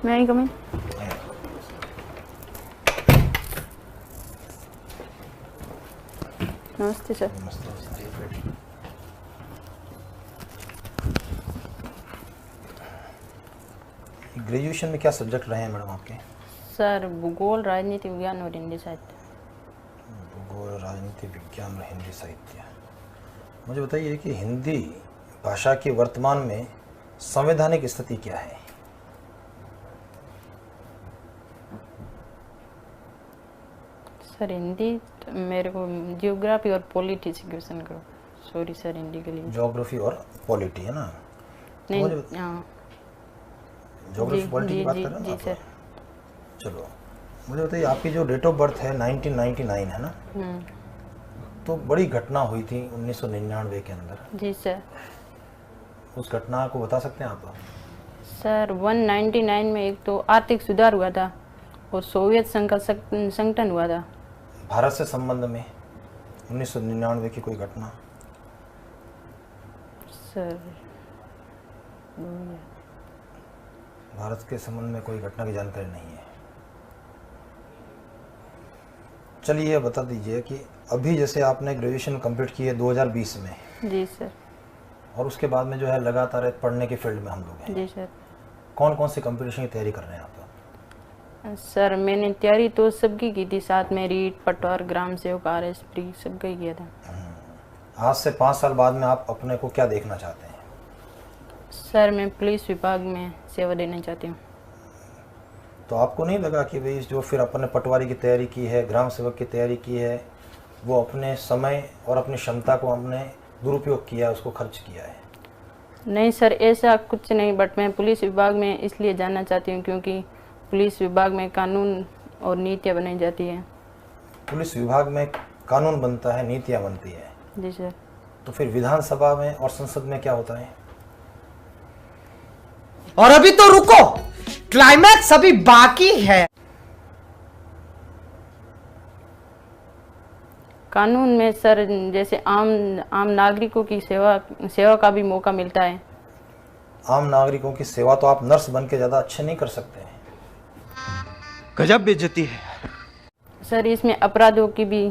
मैं I coming. नमस्ते sir. Graduation में क्या सब्जेक्ट रहे हैं मैडम आपके? सर भूगोल, राजनीति विज्ञान और हिंदी साहित्य। भूगोल, राजनीति विज्ञान और हिंदी साहित्य। मुझे बताइए कि हिंदी भाषा की वर्तमान में संवैधानिक स्थिति क्या है? सर हिंदी मेरे को जियोग्राफी और पॉलिटी से क्वेश्चन करो। सॉरी सर, हिंदी के लिए। ज्योग्राफी और पॉलिटी है ना? नहीं, मुझे हाँ ज्योग्राफी पॉलिटी की बात कर रहे हैं जी आप? सर। चलो मुझे बताइए, आपकी जो डेट ऑफ बर्थ है 1999 है ना? तो बड़ी घटना हुई थी 1999 के अंदर। जी सर। उस घटना को बता सकते हैं आप? सर 199 में एक तो आर्थिक सुधार हुआ था और सोवियत संघ का संगठन हुआ था। भारत से संबंध में 1999 की कोई घटना? सर भारत के संबंध में कोई घटना की जानकारी नहीं है। चलिए ये बता दीजिए कि अभी जैसे आपने ग्रेजुएशन कंप्लीट की है 2020 में। जी सर। और उसके बाद में जो है लगातार पढ़ने के फील्ड में हम लोग हैं। जी सर। कौन कौन सी कंपटीशन की तैयारी कर रहे हैं आप? सर मैंने तैयारी तो सबकी की थी, साथ में रीट, पटवार, ग्राम सेवक, RS प्री सबका ही किया था। आज से 5 साल बाद में आप अपने को क्या देखना चाहते हैं? सर मैं पुलिस विभाग में सेवा देना चाहती हूँ। तो आपको नहीं लगा कि भाई जो फिर अपने पटवारी की तैयारी की है, ग्राम सेवक की तैयारी की है, वो अपने समय और अपनी क्षमता को हमने दुरुपयोग किया, उसको खर्च किया है? नहीं सर, ऐसा कुछ नहीं, बट मैं पुलिस विभाग में इसलिए जाना चाहती हूँ क्योंकि पुलिस विभाग में कानून और नीतियाँ बनाई जाती हैं। पुलिस विभाग में कानून बनता है, नीतियाँ बनती है। जी सर। तो फिर विधानसभा में और संसद में क्या होता है? और अभी तो रुको, क्लाइमैक्स अभी बाकी है। कानून में सर जैसे आम नागरिकों की सेवा का भी मौका मिलता है। आम नागरिकों की सेवा तो आप नर्स बन के ज़्यादा अच्छे नहीं कर सकते हैं। गजब बेइज्जती है सर इसमें अपराधों की भी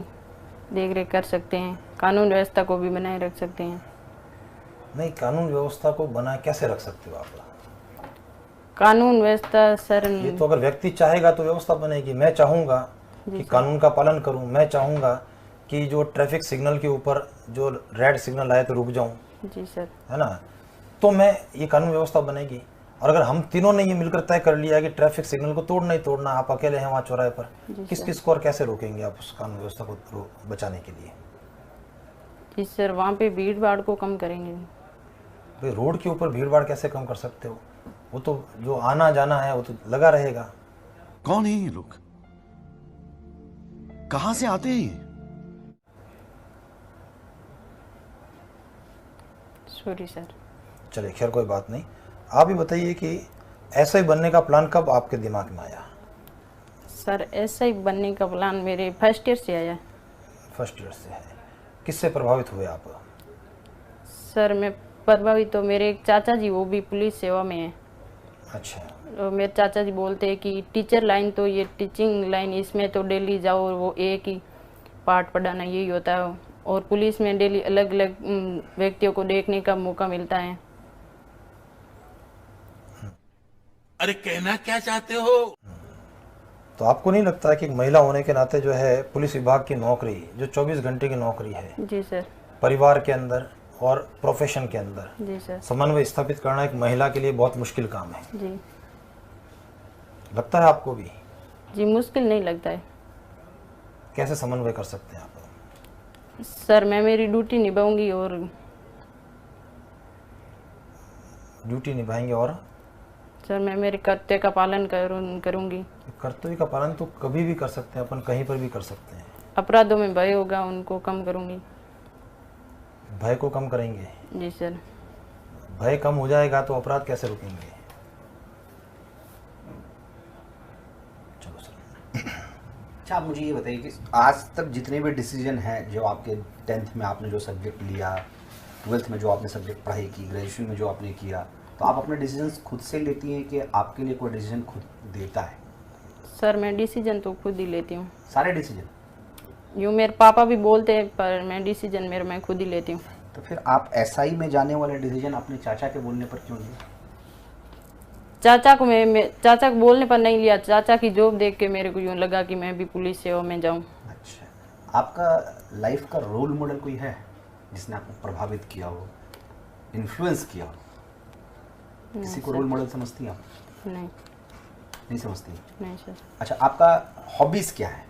देखरेख कर सकते हैं, कानून व्यवस्था को भी बनाए रख सकते हैं। नहीं, कानून व्यवस्था को बनाए कैसे रख सकते हो आप? कानून व्यवस्था सर, ये तो अगर व्यक्ति चाहेगा तो व्यवस्था बनेगी। मैं चाहूँगा कि कानून का पालन करूँ, मैं चाहूँगा कि जो ट्रैफिक सिग्नल के ऊपर जो रेड सिग्नल आए तो रुक जाऊँ, जी सर, है ना? तो मैं ये कानून व्यवस्था बनेगी। और अगर हम तीनों ने ये मिलकर तय कर लिया कि ट्रैफिक सिग्नल को तोड़ना ही तोड़ना, आप अकेले हैं वहाँ चौराहे पर, किस किस को और कैसे रोकेंगे आप उस कानून व्यवस्था को बचाने के लिए? जी सर, वहाँ पे भीड़ भाड़ को कम करेंगे। भाई रोड के ऊपर भीड़ भाड़ कैसे कम कर सकते हो? वो तो जो आना जाना है वो तो लगा रहेगा। कौन है ये लोग? कहां से आते हैं ये? Sorry sir. चलिए खैर कोई बात नहीं। आप ही बताइए कि ऐसा ही बनने का प्लान कब आपके दिमाग में आया? सर ऐसा ही बनने का प्लान मेरे फर्स्ट ईयर से आया। फर्स्ट ईयर से है। किससे प्रभावित हुए आप? सर मैं प्रभावित तो मेरे एक चाचा जी, वो भी पुलिस सेवा में है। अच्छा। तो मेरे चाचा जी बोलते हैं कि टीचर लाइन तो ये टीचिंग लाइन, इसमें तो डेली जाओ, वो एक ही पाठ पढ़ाना यही होता है, और पुलिस में डेली अलग अलग व्यक्तियों को देखने का मौका मिलता है। अरे कहना क्या चाहते हो? तो आपको नहीं लगता है कि महिला होने के नाते जो है पुलिस विभाग की नौकरी, जो 24 घंटे की नौकरी है, जी सर। परिवार के अंदर और प्रोफेशन के अंदर जी सर। समन्वय स्थापित करना एक महिला के लिए बहुत मुश्किल काम है? जी। लगता है आपको भी? जी मुश्किल नहीं लगता है। कैसे समन्वय कर सकते हैं आप? सर मैं मेरी ड्यूटी निभाऊंगी और ड्यूटी निभाएंगे और सर मैं मेरे कर्तव्य का पालन करूंगी। कर्तव्य का पालन तो कभी भी कर सकते हैं अपन, कहीं पर भी कर सकते हैं। अपराधों में भय होगा उनको कम करूंगी। भय को कम करेंगे? जी सर। भय कम हो जाएगा तो अपराध कैसे रुकेंगे? चलो सर। अच्छा, आप मुझे ये बताइए कि आज तक जितने भी डिसीजन हैं, जो आपके 10th में आपने जो सब्जेक्ट लिया, 12th में जो आपने सब्जेक्ट पढ़ाई की, ग्रेजुएशन में जो आपने किया, तो तो आप अपने डिसीजंस खुद से लेती हैं कि आपके लिए कोई डिसीजन खुद देता है? सर मैं डिसीजन तो खुद ही लेती हूँ। सारे डिसीजन? यूँ मेरे पापा भी बोलते हैं पर मैं डिसीजन मैं खुद ही लेती हूँ। तो फिर आप एसआई में जाने वाले डिसीजन अपने चाचा के बोलने पर क्यों लिए? चाचा को मैं चाचा को बोलने पर नहीं लिया। चाचा की जॉब देख के मेरे को यूँ लगा कि मैं भी पुलिस सेवा में जाऊँ। अच्छा, आपका लाइफ का रोल मॉडल कोई है जिसने आपको प्रभावित किया हो, इन्फ्लुएंस किया हो? किसी को रोल मॉडल समझती हैं आप? नहीं नहीं समझती? नहीं सर। अच्छा, आपका हॉबीज क्या है?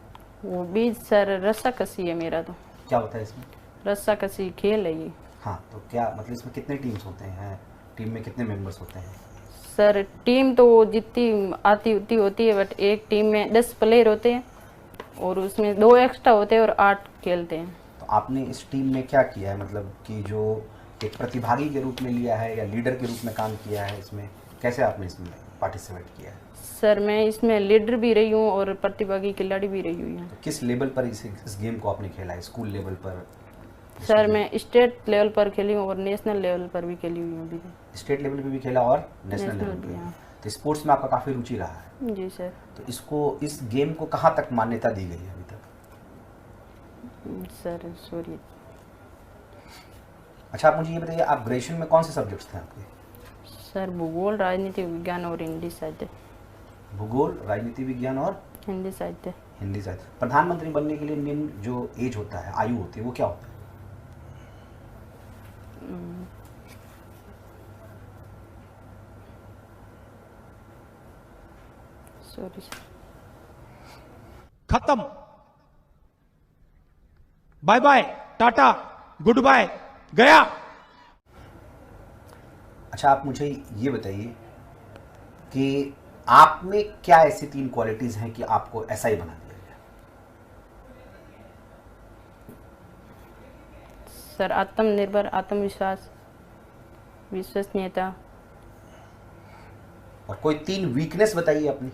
वो भी सर रस्साकसी है मेरा। तो क्या होता है इसमें? रस्साकसी खेल है ये। हाँ, तो क्या मतलब इसमें कितने टीम्स होते हैं? टीम में कितने मेंबर्स होते हैं? सर टीम तो जितनी आती उतनी होती है, बट एक टीम में 10 प्लेयर होते हैं और उसमें 2 एक्स्ट्रा होते हैं और 8 खेलते हैं। तो आपने इस टीम में क्या किया है, मतलब कि जो एक प्रतिभागी के रूप में लिया है या लीडर के रूप में काम किया है? इसमें कैसे आपने इसमें पार्टिसिपेट किया है? सर मैं इसमें लीडर भी रही हूँ और प्रतिभागी खिलाड़ी भी रही हुई हूँ। तो किस लेवल पर इस गेम को आपने खेला है? स्कूल लेवल पर? सर मैं स्टेट लेवल पर खेली हूँ और नेशनल लेवल पर भी खेली हुई हूँ अभी। स्टेट लेवल पे भी खेला और नेशनल लेवल पे? हाँ। तो स्पोर्ट्स में आपका काफ़ी रुचि रहा है? जी सर। तो इस गेम को कहाँ तक मान्यता दी गई है अभी तक? Sir sorry. अच्छा, आप मुझे ये बताइए, आप ग्रेजुएशन में कौन से सब्जेक्ट्स थे आपके? सर भूगोल, राजनीति विज्ञान और हिंदी साहित्य। भूगोल, राजनीति विज्ञान और हिंदी साहित्य। हिंदी साहित्य। प्रधानमंत्री बनने के लिए मेन जो एज होता है, आयु होती है, वो क्या होता है? Sorry sir. खत्म, bye bye, tata, goodbye, गया। अच्छा, आप मुझे ये बताइए कि आप में क्या ऐसी 3 क्वालिटीज हैं कि आपको एसआई बना दिया गया? सर आत्मनिर्भर, आत्मविश्वास, विश्वसनीयता। और कोई 3 वीकनेस बताइए अपनी।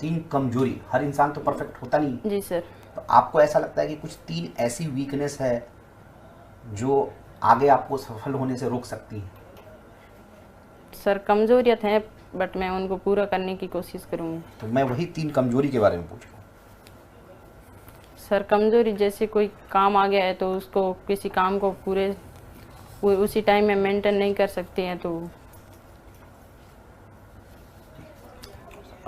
3 कमजोरी। हर इंसान तो परफेक्ट होता नहीं। जी सर। तो आपको ऐसा लगता है कि कुछ 3 ऐसी वीकनेस है जो आगे आपको सफल होने से रोक सकती है? सर कमजोरियत है बट मैं उनको पूरा करने की कोशिश करूँगी। तो मैं वही 3 कमजोरी के बारे में पूछ रहा हूँ। सर कमजोरी जैसे कोई काम आ गया है तो उसको किसी काम को पूरे उसी टाइम में मेंटेन नहीं कर सकते हैं। तो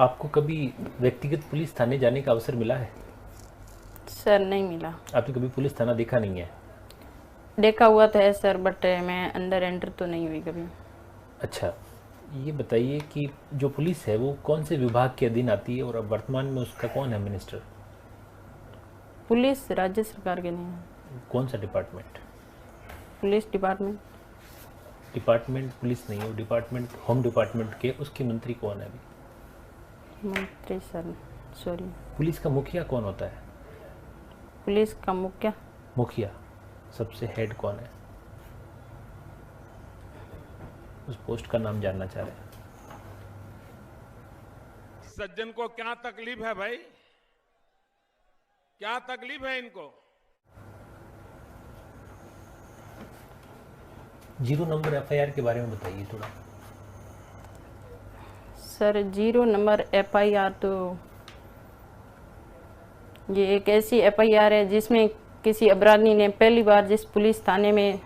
आपको कभी व्यक्तिगत पुलिस थाने जाने का अवसर मिला है? सर नहीं मिला। आपने कभी पुलिस थाना देखा नहीं है? देखा हुआ तो है सर बट मैं अंदर एंटर तो नहीं हुई कभी। अच्छा, ये बताइए कि जो पुलिस है वो कौन से विभाग के अधीन आती है और अब वर्तमान में उसका कौन है मिनिस्टर? पुलिस राज्य सरकार के नहीं है। कौन सा department? Police department. Department police नहीं है, डिपार्टमेंट होम डिपार्टमेंट के उसके मंत्री कौन है अभी? मंत्री सर सॉरी। पुलिस का मुखिया कौन होता है? पुलिस का मुखिया सबसे हेड कौन है? उस पोस्ट का नाम जानना चाह रहे हैं। सज्जन को क्या तकलीफ है भाई? क्या तकलीफ है इनको? 0 नंबर एफआईआर के बारे में बताइए थोड़ा। सर 0 नंबर एफआईआर तो ये एक ऐसी एफआईआर है जिसमें किसी अपराधी ने पहली बार जिस पुलिस थाने में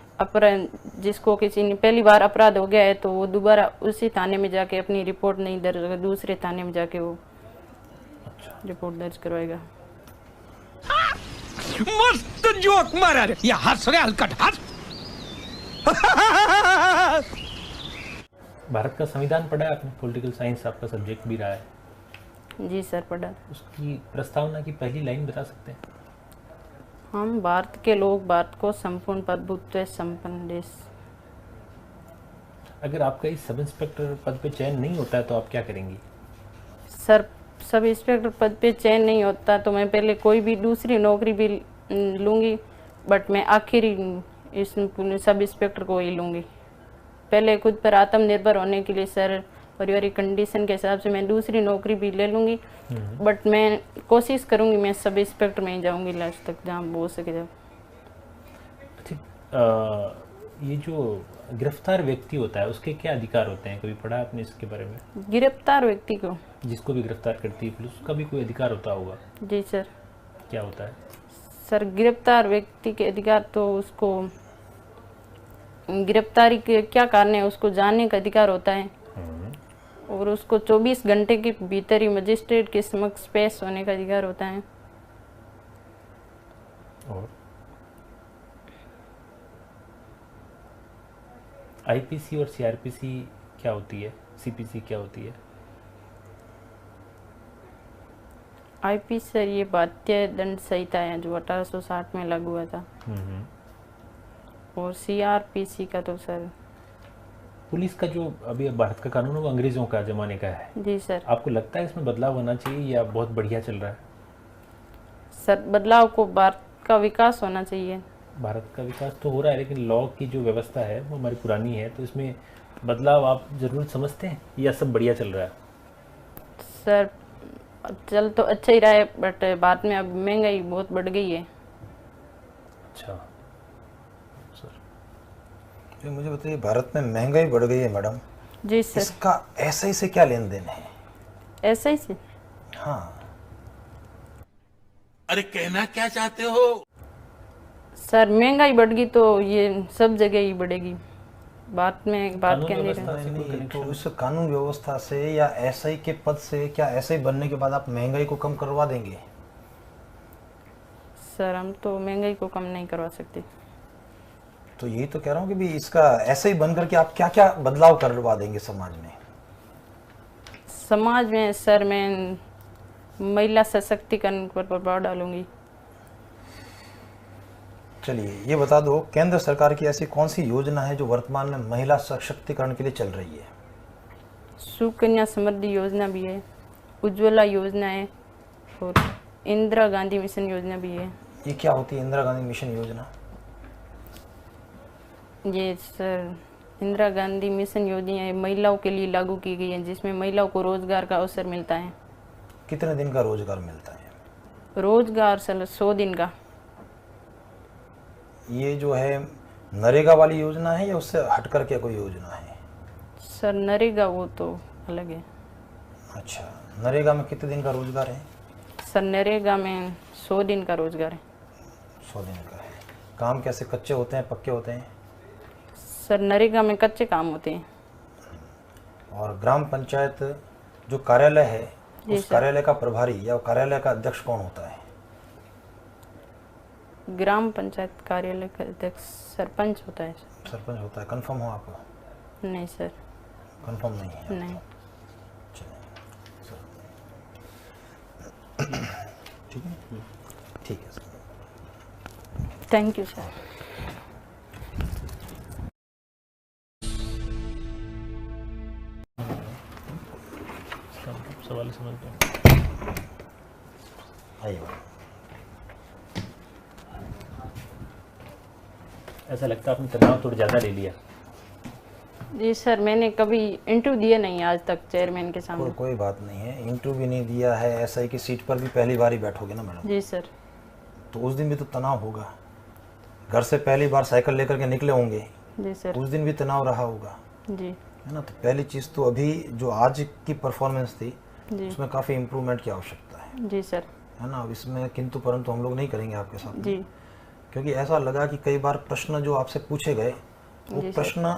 जिसको किसी ने पहली बार अपराध हो गया है तो वो दोबारा उसी थाने में जाके अपनी रिपोर्ट नहीं दर्ज करेगा, दूसरे थाने में जाके वो रिपोर्ट दर्ज करवाएगा। मस्त जोक मारा रे, ये हंस रहे हलकट हंस। भारत का संविधान पढ़ा है आपने? पॉलिटिकल साइंस आपका सब्जेक्ट भी रहा है। जी सर पढ़ा। उसकी प्रस्तावना की पहली लाइन बता सकते हैं? हम भारत के लोग भारत को संपूर्ण प्रभुत्व संपन्न देश। अगर आपका इस सब इंस्पेक्टर पद पे चयन नहीं होता है तो आप क्या करेंगी? सर सब इंस्पेक्टर पद पे चयन नहीं होता तो मैं पहले कोई भी दूसरी नौकरी भी लूँगी बट मैं आखिरी इस सब इंस्पेक्टर को ही लूँगी। पहले खुद पर आत्मनिर्भर होने के लिए सर पारिवारिक कंडीशन के हिसाब से मैं दूसरी नौकरी भी ले लूँगी बट मैं कोशिश करूँगी मैं सब इंस्पेक्टर में ही जाऊँगी लास्ट तक जहाँ हो सके जब। अच्छा, ये जो गिरफ्तार व्यक्ति होता है उसके क्या अधिकार होते हैं, कभी पढ़ा आपने इसके बारे में? गिरफ्तार व्यक्ति को, जिसको भी गिरफ्तार करती है पुलिस, उसका भी कोई अधिकार होता होगा? जी सर। क्या होता है? सर गिरफ्तार व्यक्ति के अधिकार तो उसको गिरफ्तारी के क्या कारण है उसको जानने का अधिकार होता है, और उसको 24 घंटे के भीतर ही मजिस्ट्रेट के समक्ष पेश होने का अधिकार होता है। और आईपीसी और सीआरपीसी क्या होती है, सीपीसी क्या होती है? आईपी सर ये भारतीय दंड संहिता है जो 1860 में लागू हुआ था, और सीआरपीसी का तो सर पुलिस का जो अभी भारत का कानून है वो अंग्रेजों का जमाने का है। जी सर। आपको लगता है इसमें बदलाव होना चाहिए या बहुत बढ़िया चल रहा है? सर बदलाव को भारत का विकास होना चाहिए। भारत का विकास तो हो रहा है, लेकिन लॉ की जो व्यवस्था है वो हमारी पुरानी है, तो इसमें बदलाव आप ज़रूर समझते हैं या सब बढ़िया चल रहा है? सर चल तो अच्छा ही रहा है, बट बाद में अब महंगाई बहुत बढ़ गई है। अच्छा सर, तो मुझे बताइए, भारत में महंगाई बढ़ गई है मैडम, जी सर। इसका एसआई से क्या लेन देन है? ऐसा ही से हाँ, अरे कहना क्या चाहते हो? सर महंगाई बढ़ गई तो ये सब जगह ही बढ़ेगी, बात में बात कानून कहने व्यवस्था रहे। से कोई नहीं, तो कनेक्शन? इस कानून व्यवस्था से या एसआई के पद से, क्या एसआई बनने के बाद आप महंगाई को कम करवा देंगे? सर हम तो महंगाई को कम नहीं करवा सकते। तो यही तो कह रहा हूँ कि भी इसका एसआई बन करके आप क्या क्या बदलाव करवा देंगे समाज में? समाज में सर मैं महिला सशक्तिकरण पर प्रभाव डालूंगी। चलिए ये बता दो, केंद्र सरकार की ऐसी कौन सी योजना है जो वर्तमान में महिला सशक्तिकरण के लिए चल रही है? सुकन्या समृद्धि योजना भी है, उज्ज्वला योजना है, और इंदिरा गांधी मिशन योजना भी है। ये क्या होती है इंदिरा गांधी मिशन योजना? ये सर इंदिरा गांधी मिशन योजना महिलाओं के लिए लागू की गई है, जिसमें महिलाओं को रोजगार का अवसर मिलता है। कितने दिन का रोजगार मिलता है? रोजगार सर 100 दिन का। ये जो है नरेगा वाली योजना है या उससे हट कर के कोई योजना है? सर नरेगा वो तो अलग है। अच्छा, नरेगा में कितने दिन का रोजगार है? सर नरेगा में 100 दिन का रोजगार है। 100 दिन का है। काम कैसे, कच्चे होते हैं पक्के होते हैं? सर नरेगा में कच्चे काम होते हैं। और ग्राम पंचायत जो कार्यालय है, जी उस सर। कार्यालय का प्रभारी या कार्यालय का अध्यक्ष कौन होता है? ग्राम पंचायत कार्यालय का अध्यक्ष सरपंच होता है। सरपंच होता है। कंफर्म हो आप? नहीं सर। कंफर्म नहीं है? नहीं। ठीक है, ठीक है सर। Thank you sir. सवाल समझते हैं। आइए। ऐसा लगता है आपने तनाव थोड़ा ज़्यादा ले लिया। जी सर, मैंने कभी इंटरव्यू दिया नहीं आज तक चेयरमैन के सामने। कोई बात नहीं है, इंटरव्यू भी नहीं दिया है, एसआई की सीट पर भी पहली बार ही बैठोगे ना मैडम, जी सर। तो उस दिन भी तो तनाव होगा। घर से पहली बार साइकिल लेकर के निकले होंगे, जी सर। उस दिन भी तनाव रहा होगा, जी है ना। तो पहली चीज़ तो अभी जो आज की परफॉर्मेंस थी जी उसमें काफ़ी इम्प्रूवमेंट की आवश्यकता है जी सर। है ना। अब इसमें किंतु परंतु हम लोग नहीं करेंगे आपके साथ में, जी क्योंकि ऐसा लगा कि कई बार प्रश्न जो आपसे पूछे गए वो जी सर। प्रश्न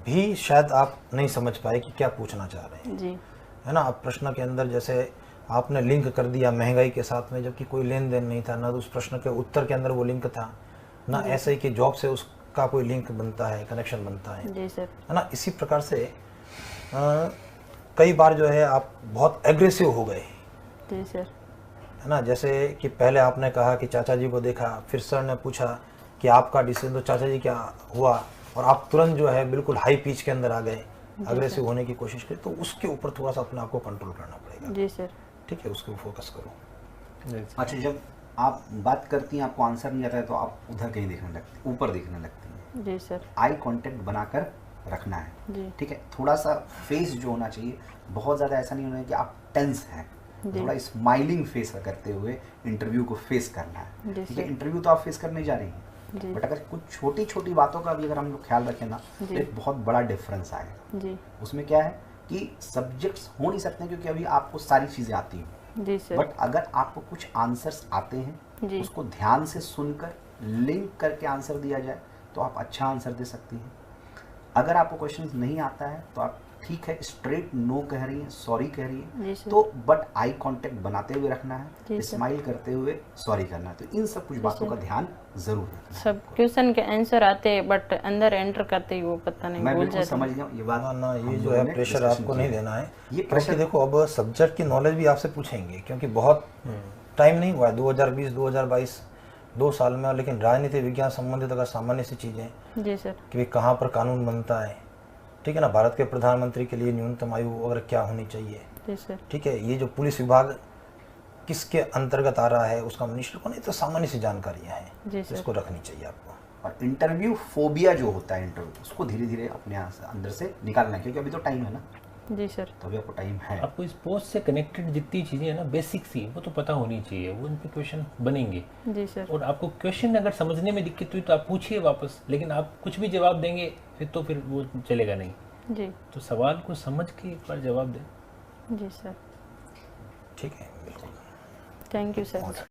भी शायद आप नहीं समझ पाए कि क्या पूछना चाह रहे हैं, जी है ना। अब प्रश्न के अंदर जैसे आपने लिंक कर दिया महंगाई के साथ में, जबकि कोई लेन देन नहीं था, ना तो उस प्रश्न के उत्तर के अंदर वो लिंक था, ना एसआई के जॉब से उसका कोई लिंक बनता है, कनेक्शन बनता है जी सर। ना। इसी प्रकार से कई बार जो है आप बहुत एग्रेसिव हो गए, जी सर। है ना। जैसे कि पहले आपने कहा कि चाचा जी को देखा, फिर सर ने पूछा कि आपका डिसीजन, तो चाचा जी क्या हुआ, और आप तुरंत जो है बिल्कुल हाई पिच के अंदर आ गए, अग्रेसिव होने की कोशिश करी। तो उसके ऊपर थोड़ा सा अपने आप को कंट्रोल करना पड़ेगा, जी सर। ठीक है, उसको फोकस करो। अच्छा, जब आप बात करती हैं आपको आंसर नहीं आता है तो आप उधर कहीं देखने लगती, ऊपर देखने लगती हैं। जी सर। आई कांटेक्ट बनाकर रखना है, जी ठीक है। थोड़ा सा फेस जो होना चाहिए, बहुत ज़्यादा ऐसा नहीं होना है कि आप टेंस हैं, जी। थोड़ा स्माइलिंग फेस करते हुए इंटरव्यू को फेस करना है, जी ठीक है। सर। इंटरव्यू तो आप फेस करने जा रही हैं, जी। बट अगर कुछ छोटी छोटी बातों का भी अगर हम लोग ख्याल रखें ना तो जी। एक बहुत बड़ा डिफरेंस आएगा। जी उसमें क्या है कि सब्जेक्ट्स हो नहीं सकते क्योंकि अभी आपको सारी चीज़ें आती हैं, जी सर। बट अगर आपको कुछ आंसर्स आते हैं जी। उसको ध्यान से सुनकर लिंक करके आंसर दिया जाए तो आप अच्छा आंसर दे सकती हैं। अगर आपको क्वेश्चन नहीं आता है तो आप ठीक है स्ट्रेट नो कह रही हैं, सॉरी कह रही जी हैं, सर। तो बट आई कांटेक्ट बनाते हुए रखना जी है, सर। स्माइल करते हुए सॉरी करना है। तो इन सब कुछ बातों का ध्यान जरूर रखना है। सब क्वेश्चन के आंसर आते हैं बट अंदर एंटर करते ही वो पता नहीं मैं भूल बिल्कुल जाते समझ हैं। गया ये बात। ना ये हम जो लोगों है ने प्रेशर discussion आपको किया नहीं है। देना है, ये क्योंकि प्रेशर देखो अब सब्जेक्ट की नॉलेज भी आपसे पूछेंगे, क्योंकि बहुत टाइम नहीं हुआ है 2020 2022 2 साल में, लेकिन राजनीति विज्ञान संबंधित अगर सामान्य सी चीज़ें जी सर। कि भाई कहाँ पर कानून बनता है, ठीक है ना, भारत के प्रधानमंत्री के लिए न्यूनतम आयु वगैरह क्या होनी चाहिए, जी सर। ठीक है, ये जो पुलिस विभाग किसके अंतर्गत आ रहा है उसका मिनिस्टर को नहीं, तो सामान्य सी जानकारियाँ हैं, जी तो सर। इसको रखनी चाहिए आपको। और इंटरव्यू फोबिया जो होता है इंटरव्यू, उसको धीरे धीरे अपने अंदर से निकालना है, क्योंकि अभी तो टाइम है ना, जी सर। तो अभी आपको टाइम है। आपको इस पोस्ट से कनेक्टेड जितनी चीज़ें हैं ना बेसिक सी, वो तो पता होनी चाहिए, वो उन पे क्वेश्चन बनेंगे। जी सर। और आपको क्वेश्चन अगर समझने में दिक्कत हुई तो आप पूछिए वापस, लेकिन आप कुछ भी जवाब देंगे फिर वो चलेगा नहीं। जी। तो सवाल को समझ के एक बार जवाब दें। जी सर। ठीक है, बिल्कुल। Thank you sir.